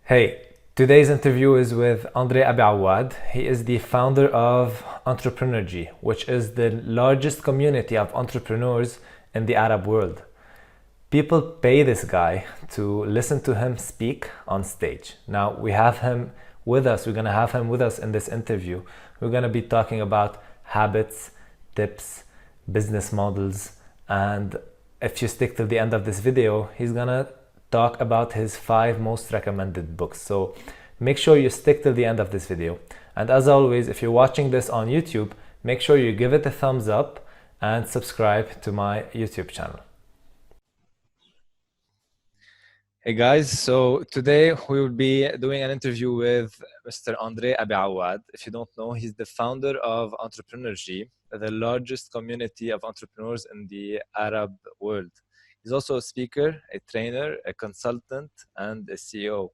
Hey, today's interview is with Andre Abi Awad. He is the founder of Entreprenergy, which is the largest community of entrepreneurs in the Arab world. People pay this guy to listen to him speak on stage. Now, we have him with us. We're going to have him with us in this interview. We're going to be talking about habits, tips, business models, and if you stick till the end of this video, he's going to talk about his 5 most recommended books. So make sure you stick till the end of this video. And as always, if you're watching this on YouTube, make sure you give it a thumbs up and subscribe to my YouTube channel. Hey guys, so today we will be doing an interview with Mr. Andre Abi Awad. If you don't know, he's the founder of Entreprenergy, the largest community of entrepreneurs in the Arab world. He's also a speaker, a trainer, a consultant, and a CEO.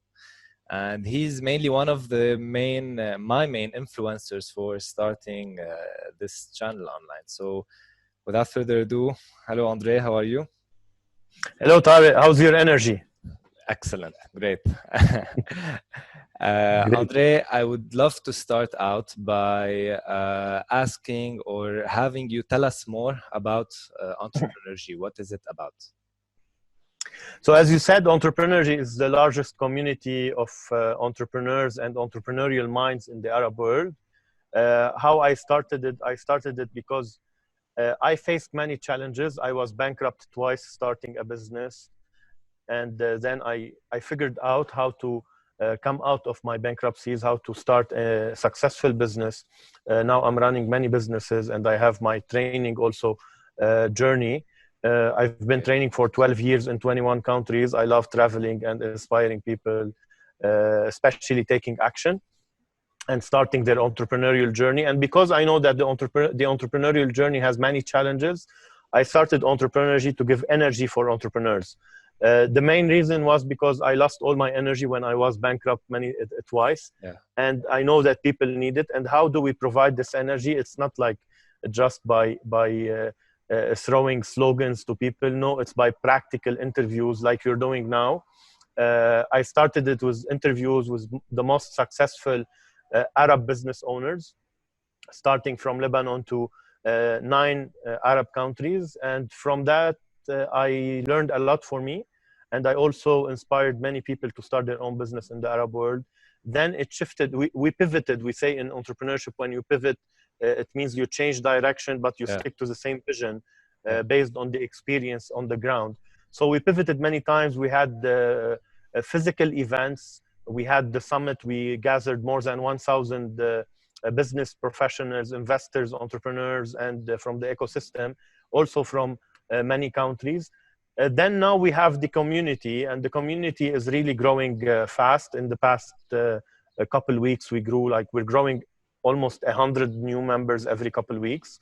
And he's mainly one of the my main influencers for starting this channel online. So without further ado, hello Andre, how are you? Hello, Tariq. How's your energy? Excellent, great. Great. Andre, I would love to start out by asking or having you tell us more about Entreprenergy. What is it about? So as you said, Entreprenergy is the largest community of entrepreneurs and entrepreneurial minds in the Arab world. How I started it because I faced many challenges. I was bankrupt twice starting a business. And then I figured out how to come out of my bankruptcies, how to start a successful business. Now I'm running many businesses and I have my training also journey. I've been training for 12 years in 21 countries. I love traveling and inspiring people, especially taking action and starting their entrepreneurial journey. And because I know that the entrepreneurial journey has many challenges, I started Entreprenergy to give energy for entrepreneurs. The main reason was because I lost all my energy when I was bankrupt twice. Yeah. And I know that people need it. And how do we provide this energy? It's not like just by throwing slogans to people. No, it's by practical interviews like you're doing now. I started it with interviews with the most successful Arab business owners, starting from Lebanon to 9 Arab countries. And from that, I learned a lot for me. And I also inspired many people to start their own business in the Arab world. Then it shifted, we pivoted. We say in entrepreneurship, when you pivot, it means you change direction, but you stick to the same vision based on the experience on the ground. So we pivoted many times. We had physical events. We had the summit. We gathered more than 1,000 business professionals, investors, entrepreneurs, and from the ecosystem, also from many countries. Then now we have the community, and the community is really growing fast. In the past a couple weeks, we're growing almost 100 new members every couple weeks.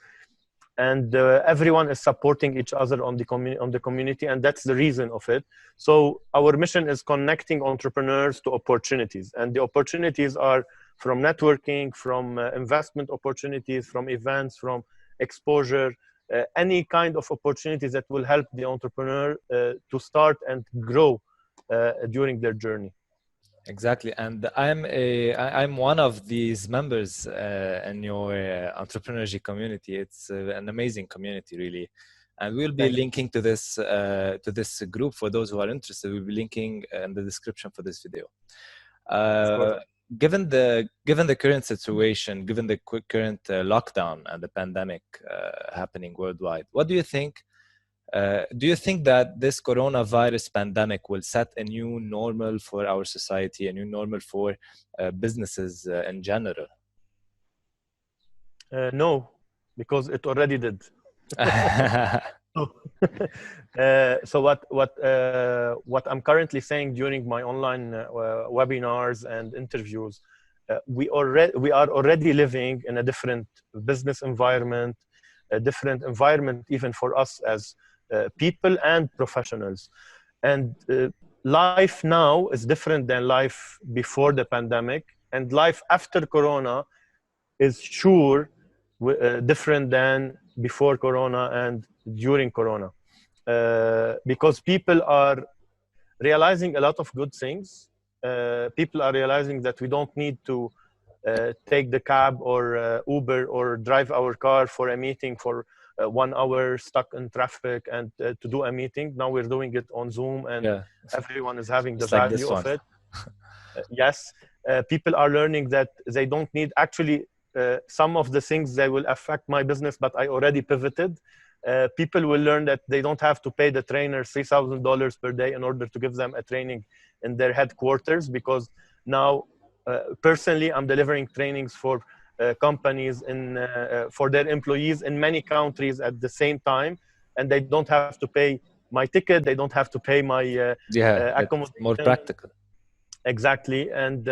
And everyone is supporting each other on the community, and that's the reason of it. So our mission is connecting entrepreneurs to opportunities, and the opportunities are from networking, from investment opportunities, from events, from exposure, any kind of opportunities that will help the entrepreneur to start and grow during their journey. Exactly, and I'm one of these members in your Entreprenergy community. It's an amazing community, really, and we'll be linking to this group for those who are interested. We'll be linking in the description for this video. Given the current situation, given the current lockdown and the pandemic happening worldwide, what do you think? Do you think that this coronavirus pandemic will set a new normal for our society, a new normal for businesses in general? No, because it already did. So what I'm currently saying during my online webinars and interviews, we are already living in a different business environment, a different environment even for us as people and professionals. And life now is different than life before the pandemic, and life after Corona is sure different than before Corona and during Corona, because people are realizing a lot of good things. people are realizing that we don't need to take the cab or Uber or drive our car for a meeting for 1 hour stuck in traffic and to do a meeting. Now we're doing it on Zoom, and everyone is having the value of it. Yes, people are learning that they don't need, actually, some of the things that will affect my business, but I already pivoted. People will learn that they don't have to pay the trainer $3,000 per day in order to give them a training in their headquarters, because now, personally, I'm delivering trainings for companies for their employees in many countries at the same time, and they don't have to pay my ticket. They don't have to pay my accommodation. More practical. Exactly, and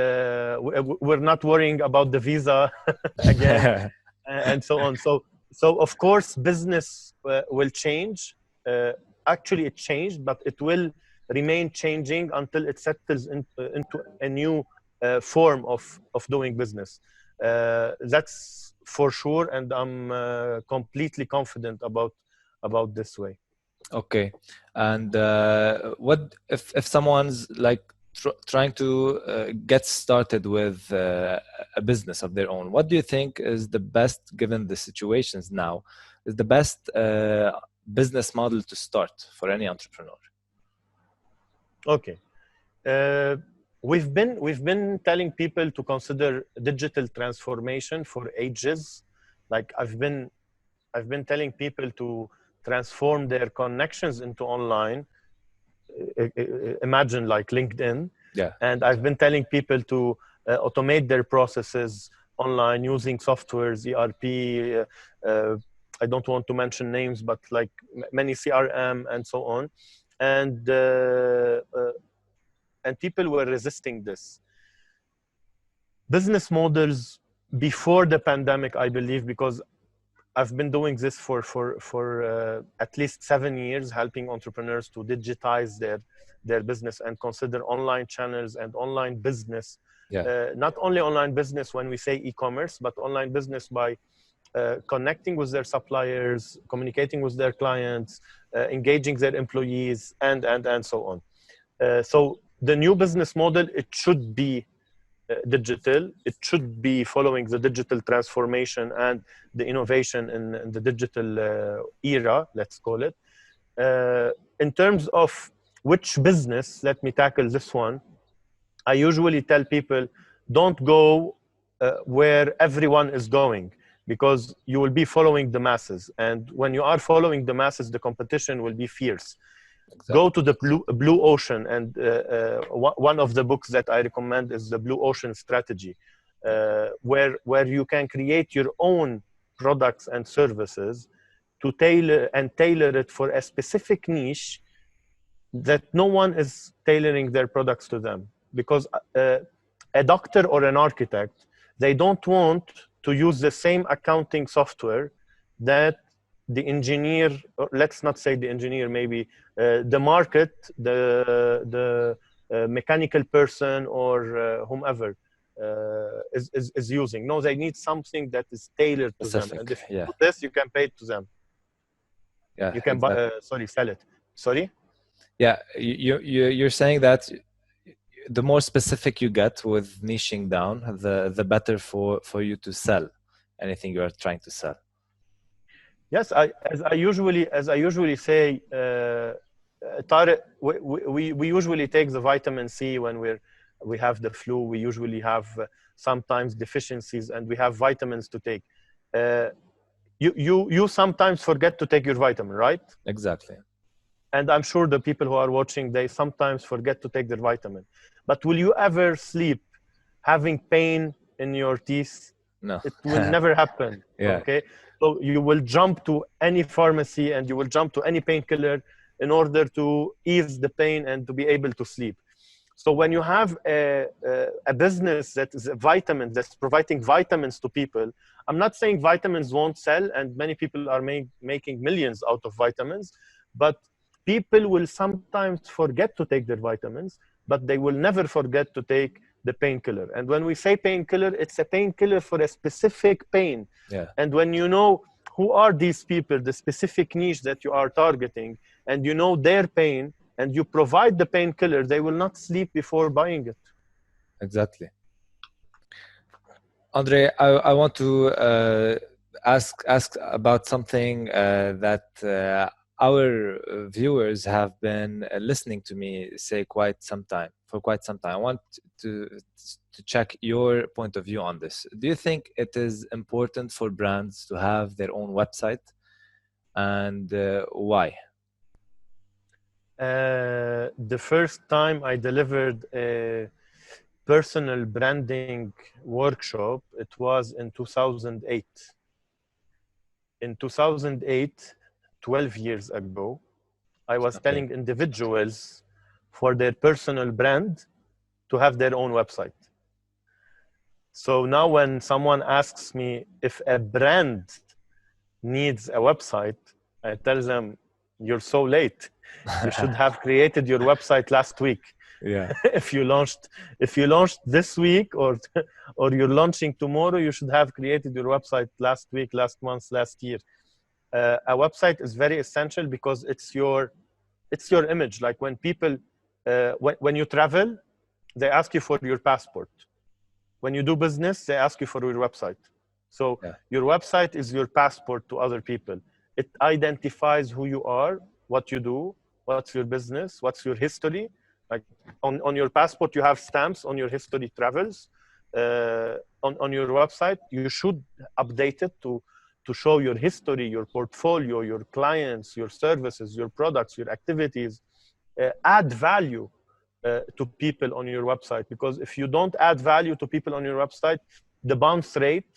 we're not worrying about the visa again, and so on. So of course, business will change. Actually, it changed, but it will remain changing until it settles into a new form of doing business. That's for sure, and I'm completely confident about this way. Okay, and what if someone's like trying to get started with a business of their own? What do you think is the best, given the situations now, is the best business model to start for any entrepreneur? Okay. We've been telling people to consider digital transformation for ages. Like I've been telling people to transform their connections into online. Imagine like LinkedIn. Yeah. And I've been telling people to automate their processes online using softwares, ERP. I don't want to mention names, but like many CRM and so on. And people were resisting this. Business models before the pandemic, I believe, because I've been doing this for at least 7 years, helping entrepreneurs to digitize their business and consider online channels and online business. Yeah. Not only online business when we say e-commerce, but online business by connecting with their suppliers, communicating with their clients, engaging their employees, and so on. So the new business model, it should be digital. It should be following the digital transformation and the innovation in the digital era, let's call it. In terms of which business, let me tackle this one. I usually tell people, don't go where everyone is going, because you will be following the masses. And when you are following the masses, the competition will be fierce. Exactly. Go to the blue ocean, and one of the books that I recommend is the Blue Ocean Strategy, where you can create your own products and services to tailor it for a specific niche that no one is tailoring their products to them. Because a doctor or an architect, they don't want to use the same accounting software that the engineer, or let's not say the engineer, maybe the market, the mechanical person, or whomever is using. No, they need something that is tailored to them. And if you do this, you can pay it to them. Yeah, you can buy, sell it. Sorry? Yeah, you're saying that the more specific you get with niching down, the better for you to sell anything you are trying to sell. Yes, as I usually say, Tariq, we usually take the vitamin C when we have the flu. We usually have sometimes deficiencies, and we have vitamins to take. You sometimes forget to take your vitamin, right? Exactly. And I'm sure the people who are watching, they sometimes forget to take their vitamin. But will you ever sleep having pain in your teeth? No. It will never happen. Yeah. Okay. So you will jump to any pharmacy and you will jump to any painkiller in order to ease the pain and to be able to sleep. So when you have a business that is a vitamin, that's providing vitamins to people, I'm not saying vitamins won't sell, and many people are making millions out of vitamins, but people will sometimes forget to take their vitamins, but they will never forget to take the painkiller. And when we say painkiller, it's a painkiller for a specific pain. Yeah. And when you know who are these people, the specific niche that you are targeting, and you know their pain, and you provide the painkiller, they will not sleep before buying it. Exactly. Andre, I want to ask about something that our viewers have been listening to me say for quite some time. I want to to check your point of view on this. Do you think it is important for brands to have their own website, and why? The first time I delivered a personal branding workshop, it was in 2008. In 2008, 12 years ago, I was Okay. telling individuals for their personal brand to have their own website. So now when someone asks me if a brand needs a website, I tell them, you're so late. You should have created your website last week. Yeah. if you launched this week or you're launching tomorrow, you should have created your website last week, last month, last year. A website is very essential because it's your image. Like when people when you travel, they ask you for your passport. When you do business, they ask you for your website. So Yeah. your website is your passport to other people. It identifies who you are, what you do, what's your business, what's your history. Like on your passport, you have stamps on your history travels. On your website, you should update it to show your history, your portfolio, your clients, your services, your products, your activities. Add value to people on your website, because if you don't add value to people on your website, the bounce rate,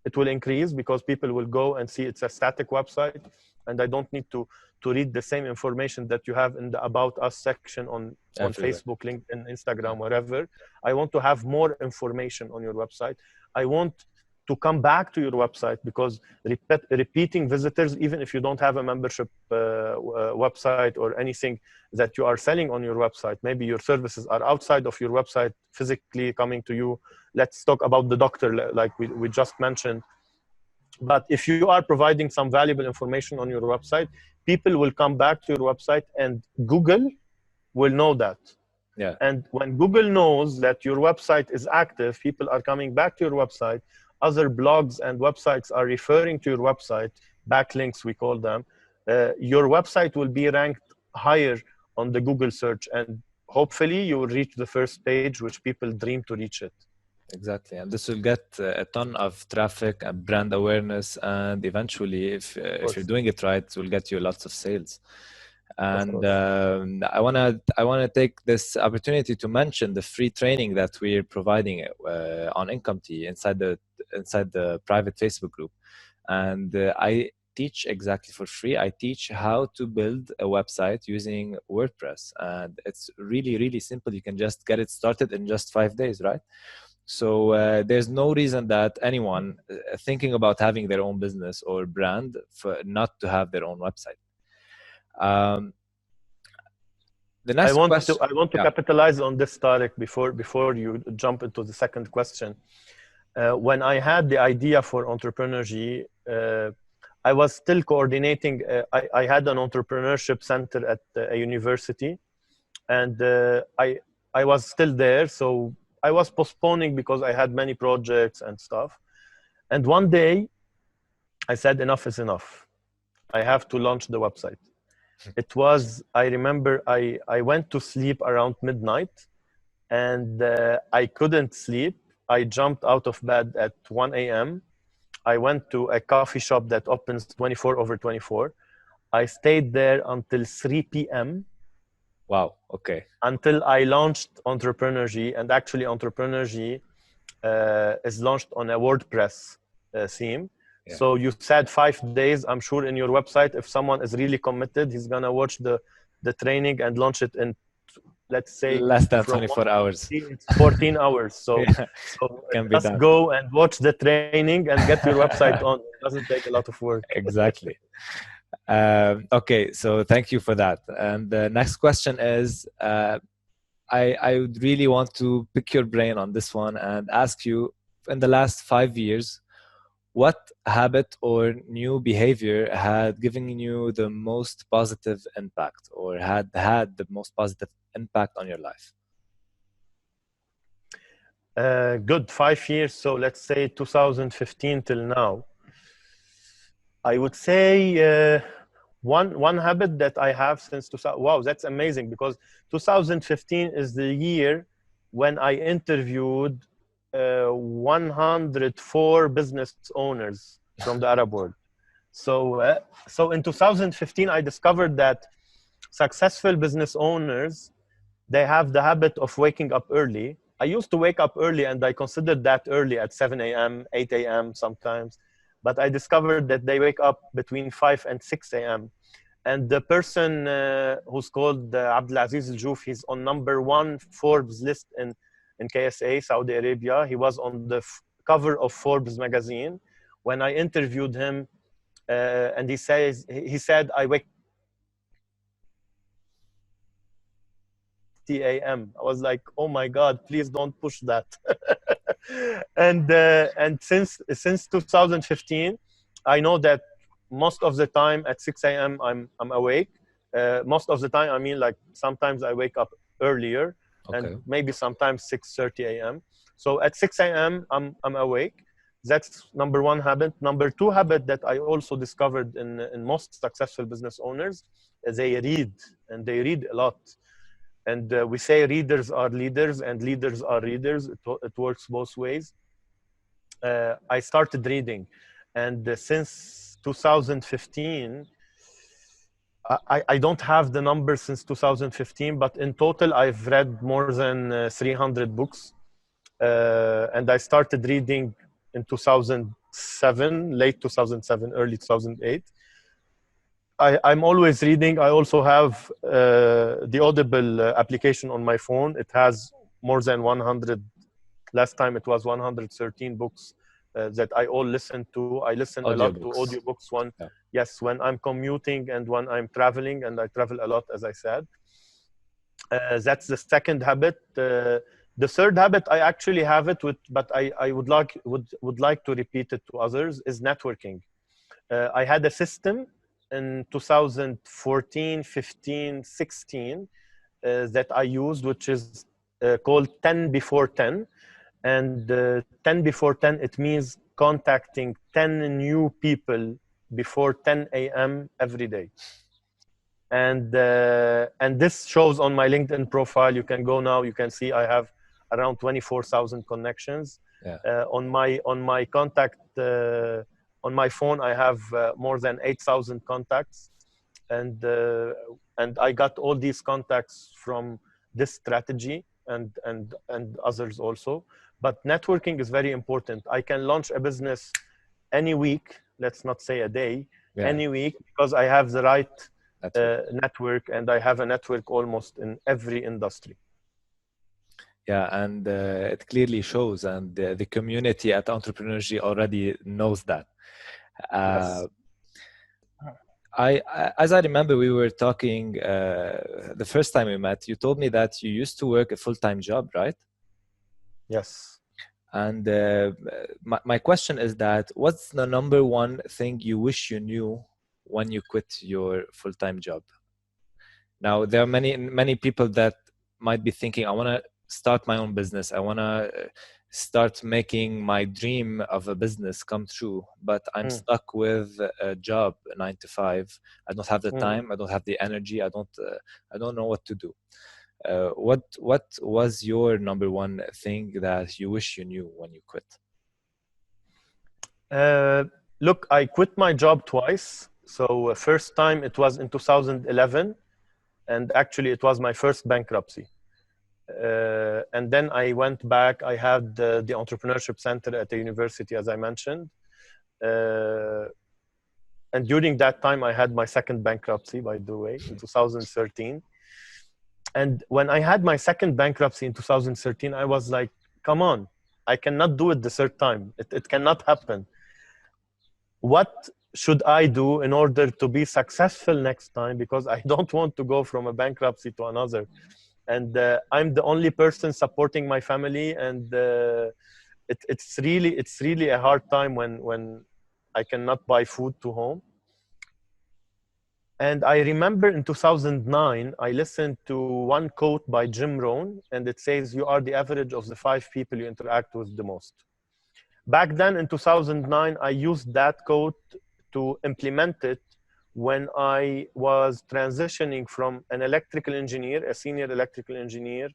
it will increase because people will go and see it's a static website, and I don't need to read the same information that you have in the about us section on Everywhere. Facebook, LinkedIn, Yeah. Instagram, wherever. I want to have more information on your website. I want to come back to your website because repeating visitors, even if you don't have a membership website or anything that you are selling on your website, maybe your services are outside of your website physically coming to you. Let's talk about the doctor, like we just mentioned. But if you are providing some valuable information on your website, people will come back to your website, and Google will know that. Yeah. And when Google knows that your website is active, people are coming back to your website. Other blogs and websites are referring to your website, backlinks we call them. Your website will be ranked higher on the Google search, and hopefully you will reach the first page, which people dream to reach it. Exactly, and this will get a ton of traffic and brand awareness, and eventually, if you're doing it right, it will get you lots of sales. And I wanna take this opportunity to mention the free training that we're providing on Incometea inside the private Facebook group, and I teach exactly for free. I teach how to build a website using WordPress, and it's really simple. You can just get it started in just 5 days, right? So there's no reason that anyone thinking about having their own business or brand for not to have their own website. The I next question. want to Yeah. capitalize on this, Tariq, before you jump into the second question. When I had the idea for Entreprenergy, I was still coordinating. I had an entrepreneurship center at a university, and I was still there. So I was postponing because I had many projects and stuff. And one day I said, enough is enough. I have to launch the website. It was, I remember I went to sleep around midnight, and I couldn't sleep. I jumped out of bed at 1 a.m. I went to a coffee shop that opens 24/24. I stayed there until 3 p.m. Wow. Okay. until I launched Entreprenergy. And actually, Entreprenergy is launched on a WordPress theme. Yeah. So you said 5 days. I'm sure in your website, if someone is really committed, he's gonna watch the training and launch it in, let's say, Less than from 24 hours. it's 14 hours. So Yeah, so can be just done. go and watch the training and get your website on. It doesn't take a lot of work. Exactly. Okay, so thank you for that. And the next question is, I would really want to pick your brain on this one and ask you, in the last 5 years, what habit or new behavior had given you the most positive impact, or had the most positive impact on your life? Good 5 years. So let's say 2015 till now. I would say one habit that I have since 2000. Wow, that's amazing, because 2015 is the year when I interviewed 104 business owners from the Arab world. So in 2015, I discovered that successful business owners, they have the habit of waking up early. I used to wake up early, and I considered that early at 7 a.m., 8 a.m. sometimes. But I discovered that they wake up between 5 and 6 a.m. And the person who's called Abdulaziz Al-Jouf, he's on #1 Forbes list in KSA, Saudi Arabia. He was on the cover of Forbes magazine when I interviewed him. And he said, I wake a.m. I was like, oh my God, please don't push that. and since 2015, I know that most of the time at 6 a.m. I'm awake. Most of the time, I mean, like sometimes I wake up earlier, and maybe sometimes 6:30 a.m. So at 6 a.m. I'm awake. That's #1 habit. #2 habit that I also discovered in most successful business owners is they read, and they read a lot. And we say readers are leaders and leaders are readers. It works both ways. I started reading, and since 2015, I don't have the number since 2015, but in total I've read more than 300 books. And I started reading in 2007, late 2007, early 2008. I'm always reading. I also have the Audible application on my phone. It has more than 100. Last time it was 113 books that I all listen to. I listen a lot to audiobooks. Yes, when I'm commuting and when I'm traveling, and I travel a lot, as I said. That's the second habit. The third habit, I actually have it, but I would like to repeat it to others, is networking. I had a system in 2014, 15, 16 that I used, which is called 10 before 10. And 10 before 10, it means contacting 10 new people before 10 a.m. every day. And this shows on my LinkedIn profile. You can go now, you can see I have around 24,000 connections. On my contact, on my phone, I have more than 8,000 contacts, and I got all these contacts from this strategy and others also. But networking is very important. I can launch a business any week, let's not say a day, any week, because I have the right network, and I have a network almost in every industry. Yeah, and it clearly shows, and the community at Entreprenergy already knows that. Yes. As I remember, we were talking the first time we met. You told me that you used to work a full-time job, right? Yes. And my question is that what's the #1 thing you wish you knew when you quit your full-time job? Now, there are many people that might be thinking, I want to start my own business. I want to start making my dream of a business come true, but I'm stuck with a job, 9 to 5. I don't have the time. I don't have the energy. I don't know what to do. What was your #1 thing that you wish you knew when you quit? Look, I quit my job twice. So first time it was in 2011, and actually it was my first bankruptcy. And then I went back. I had the entrepreneurship center at the university, as I mentioned. And during that time, I had my second bankruptcy, by the way, in 2013. And when I had my second bankruptcy in 2013, I was like, come on, I cannot do it the third time. It cannot happen. What should I do in order to be successful next time? Because I don't want to go from a bankruptcy to another. And I'm the only person supporting my family. And it's really a hard time when I cannot buy food to home. And I remember in 2009, I listened to one quote by Jim Rohn, and it says, "You are the average of the 5 people you interact with the most." Back then in 2009, I used that quote to implement it when I was transitioning from an electrical engineer, a senior electrical engineer,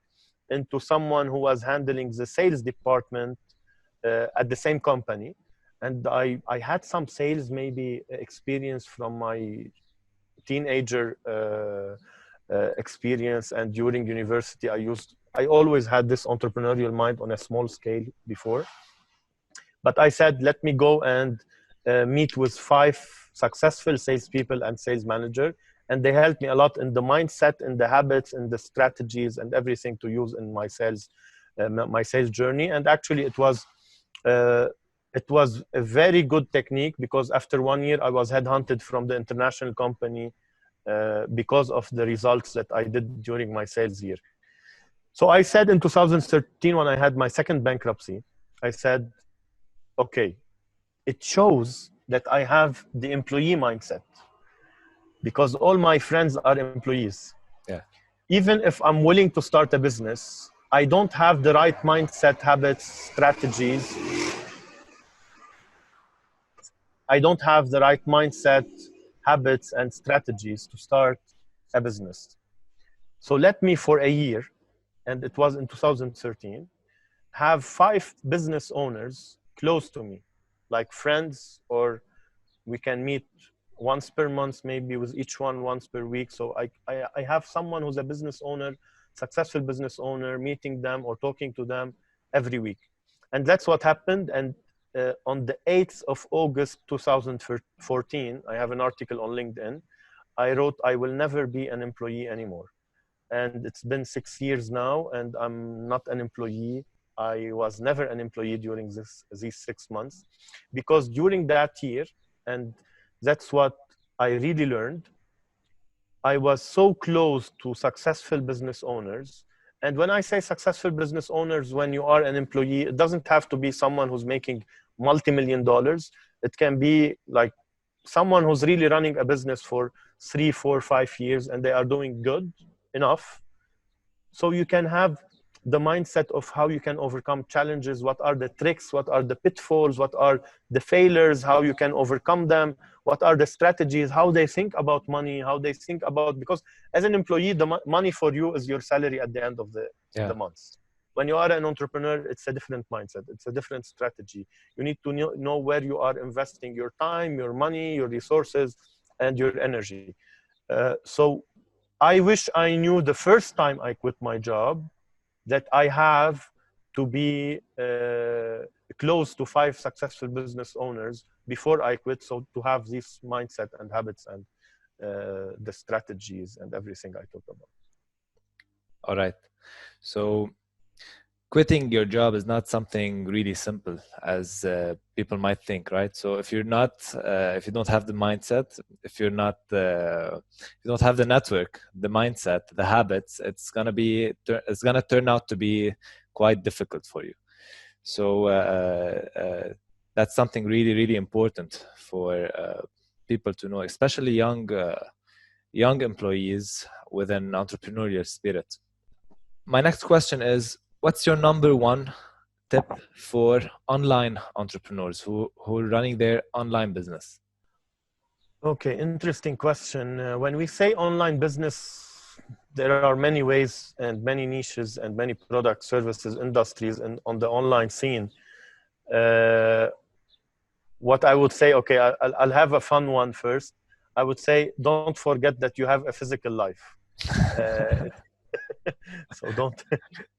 into someone who was handling the sales department at the same company. And I had some sales maybe experience from my teenager experience, and during university I always had this entrepreneurial mind on a small scale before. But I said, let me go and meet with 5 successful salespeople and sales manager, and they helped me a lot in the mindset, in the habits, in the strategies, and everything to use in my sales journey. And actually, it was a very good technique, because after 1 year, I was headhunted from the international company because of the results that I did during my sales year. So I said in 2013, when I had my second bankruptcy, I said, okay, it shows that I have the employee mindset, because all my friends are employees. Yeah. Even if I'm willing to start a business, I don't have the right mindset, habits, strategies. I don't have the right mindset, habits, and strategies to start a business. So let me, for a year, and it was in 2013, have 5 business owners close to me, like friends, or we can meet once per month, maybe with each one once per week. So I have someone who's a business owner, successful business owner, meeting them or talking to them every week. And that's what happened. And on the 8th of August 2014, I have an article on LinkedIn. I wrote, "I will never be an employee anymore." And it's been 6 years now, and I'm not an employee. I was never an employee during these 6 months, because during that year, and that's what I really learned, I was so close to successful business owners. And when I say successful business owners, when you are an employee, it doesn't have to be someone who's making multi-million dollars. It can be like someone who's really running a business for 3, 4, 5 years, and they are doing good enough. So you can have the mindset of how you can overcome challenges, what are the tricks, what are the pitfalls, what are the failures, how you can overcome them, what are the strategies, how they think about money, how they think about, because as an employee, the money for you is your salary at the end of the month. When you are an entrepreneur, it's a different mindset. It's a different strategy. You need to know where you are investing your time, your money, your resources, and your energy. So I wish I knew the first time I quit my job that I have to be close to 5 successful business owners before I quit. So to have this mindset and habits and the strategies and everything I talked about. All right. So quitting your job is not something really simple as people might think, right? So if you're not, if you don't have the mindset, if you're not, if you don't have the network, the mindset, the habits, it's gonna turn out to be quite difficult for you. So that's something really, really important for people to know, especially young employees with an entrepreneurial spirit. My next question is, what's your number one tip for online entrepreneurs who are running their online business? Okay, interesting question. When we say online business, there are many ways and many niches and many products, services, industries on the online scene. What I would say, okay, I'll have a fun one first. I would say, don't forget that you have a physical life. So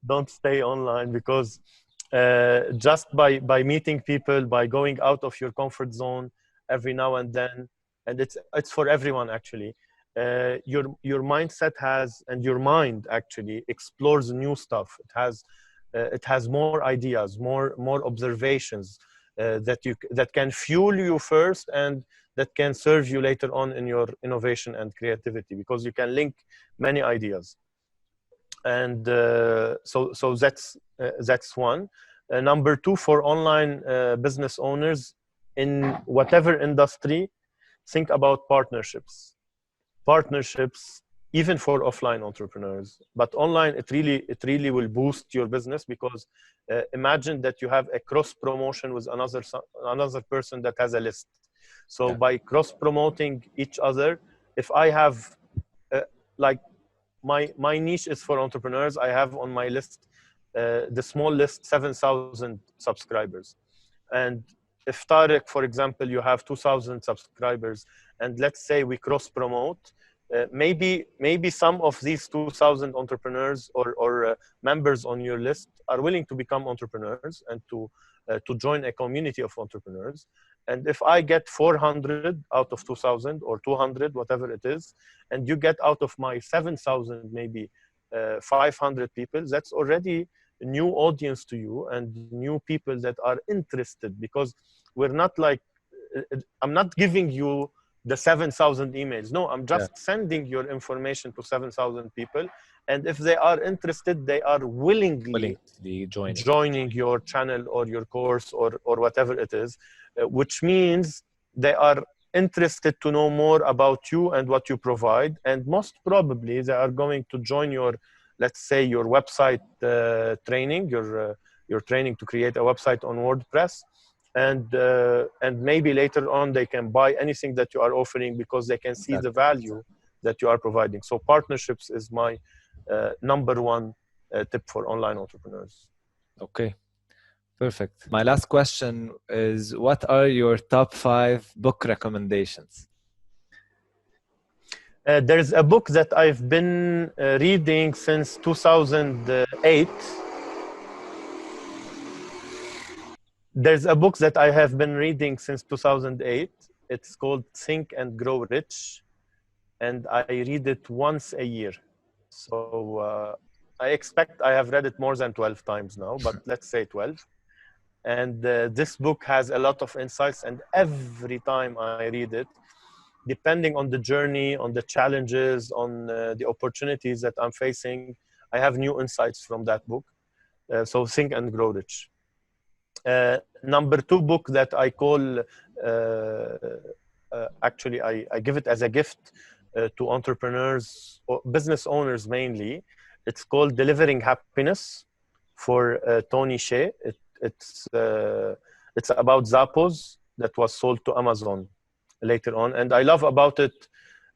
don't stay online, because just by meeting people, by going out of your comfort zone every now and then, and it's for everyone actually. Your mindset and your mind actually explores new stuff. It has more ideas, more observations that can fuel you first, and that can serve you later on in your innovation and creativity, because you can link many ideas. And so that's one. Number two, for online business owners in whatever industry, think about partnerships. partnerships, even for offline entrepreneurs. But online, it really will boost your business, because imagine that you have a cross promotion with another person that has a list. So by cross promoting each other, if I have like my niche is for entrepreneurs, I have on my list, the small list, 7,000 subscribers. And if Tarek, for example, you have 2,000 subscribers, and let's say we cross promote, maybe some of these 2,000 entrepreneurs or members on your list are willing to become entrepreneurs and to join a community of entrepreneurs. And if I get 400 out of 2,000 or 200, whatever it is, and you get out of my 7,000 maybe 500 people, that's already a new audience to you and new people that are interested, because we're not like, I'm not giving you the 7,000 emails. No, I'm just sending your information to 7,000 people. And if they are interested, they are willingly joining your channel or your course or whatever it is, which means they are interested to know more about you and what you provide. And most probably they are going to join your, let's say, your website training, your training to create a website on WordPress. And maybe later on they can buy anything that you are offering, because they can see the value that you are providing. So partnerships is my number one tip for online entrepreneurs. Okay, perfect. My last question is, what are your top 5 book recommendations? There's a book that I've been reading since 2008. There's a book that I have been reading since 2008. It's called Think and Grow Rich, and I read it once a year. So I expect I have read it more than 12 times now, but let's say 12. And this book has a lot of insights, and every time I read it, depending on the journey, on the challenges, on the opportunities that I'm facing, I have new insights from that book. So Think and Grow Rich. Number 2 book that I call, actually I give it as a gift to entrepreneurs or business owners mainly. It's called Delivering Happiness for Tony Hsieh. It's about Zappos that was sold to Amazon later on. And I love about it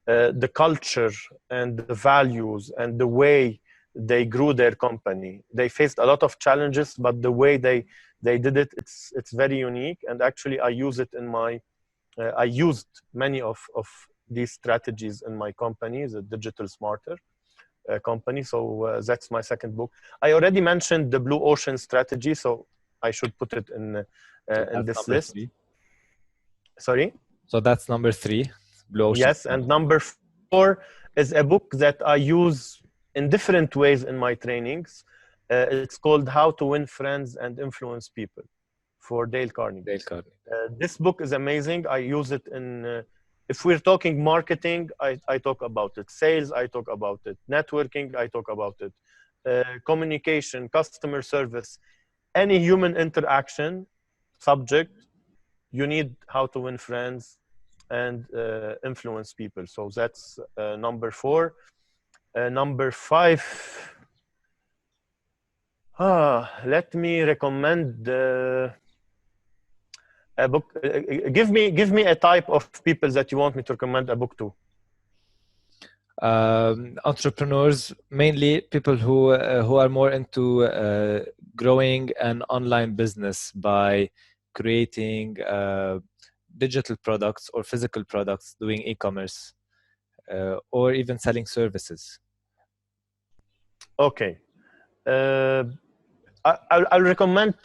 the culture and the values and the way they grew their company. They faced a lot of challenges, but the way they did it, it's very unique. And actually I use it in my, I used many of these strategies in my company, the Digital Smarter company. So that's my second book. I already mentioned the Blue Ocean Strategy, so I should put it in this list. 3. Sorry? So that's number 3, Blue Ocean. Yes, and number 4 is a book that I use in different ways in my trainings. It's called How to Win Friends and Influence People for Dale Carnegie. This book is amazing. I use it in, if we're talking marketing, I talk about it. Sales, I talk about it. Networking, I talk about it. Communication, customer service, any human interaction subject, you need How to Win Friends and Influence People. So that's number 4. Number 5, let me recommend a book. Give me a type of people that you want me to recommend a book to. Entrepreneurs, mainly people who are more into growing an online business by creating digital products or physical products, doing e-commerce, or even selling services. Okay, I'll recommend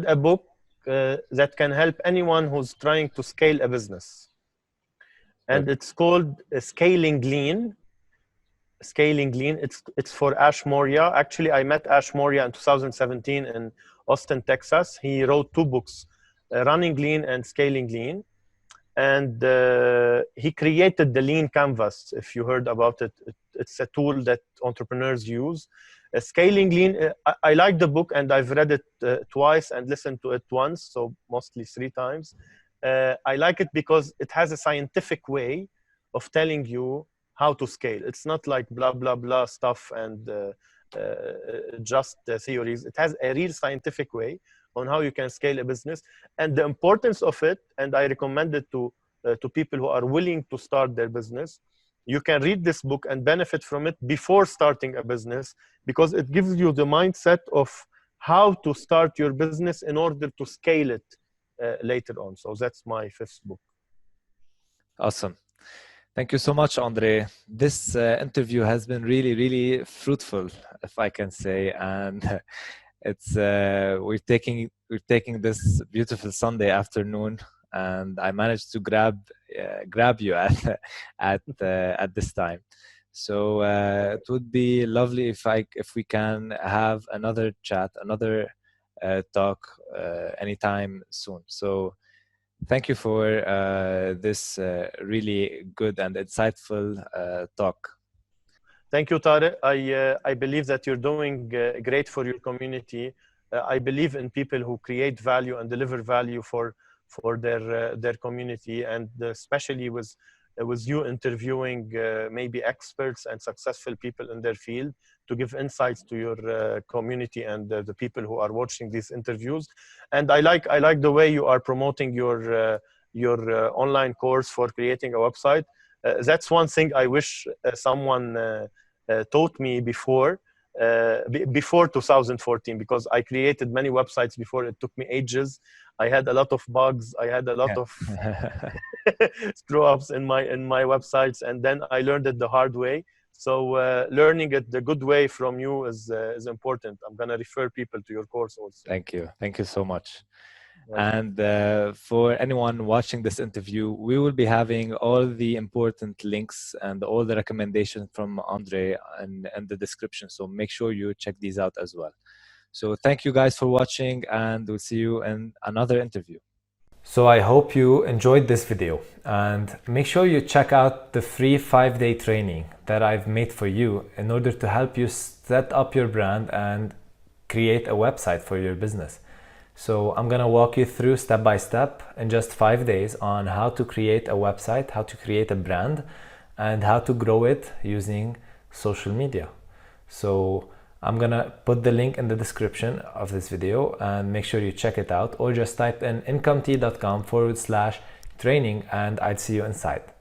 a book that can help anyone who's trying to scale a business, and it's called Scaling Lean. It's for Ash Moria. Actually, I met Ash Moria in 2017 in Austin, Texas. He wrote 2 books, Running Lean and Scaling Lean. And he created the Lean Canvas. If you heard about it, it's a tool that entrepreneurs use. Scaling Lean, I like the book, and I've read it twice and listened to it once, so mostly 3 times. I like it because it has a scientific way of telling you how to scale. It's not like blah, blah, blah stuff and just theories. It has a real scientific way on how you can scale a business and the importance of it. And I recommend it to people who are willing to start their business. You can read this book and benefit from it before starting a business, because it gives you the mindset of how to start your business in order to scale it later on. So that's my fifth book. Awesome. Thank you so much, Andre. This interview has been really, really fruitful, if I can say, and it's we're taking this beautiful Sunday afternoon, and I managed to grab you at this time. So it would be lovely if we can have another chat, another talk anytime soon. So thank you for this really good and insightful talk. Thank you, Tarek. I believe that you're doing great for your community. I believe in people who create value and deliver value for their community, and especially with you interviewing maybe experts and successful people in their field to give insights to your community and the people who are watching these interviews. And I like the way you are promoting your online course for creating a website. That's one thing I wish someone taught me before 2014, because I created many websites before. It took me ages. I had a lot of bugs. I had a lot of screw ups in my websites, and then I learned it the hard way. So learning it the good way from you is important. I'm gonna refer people to your course also. Thank you so much. And for anyone watching this interview, we will be having all the important links and all the recommendations from Andre in the description. So make sure you check these out as well. So thank you guys for watching, and we'll see you in another interview. So I hope you enjoyed this video, and make sure you check out the free 5-day training that I've made for you in order to help you set up your brand and create a website for your business. So I'm gonna walk you through step by step in just 5 days on how to create a website, how to create a brand, and how to grow it using social media. So I'm gonna put the link in the description of this video, and make sure you check it out, or just type in incometea.com/training and I'd see you inside.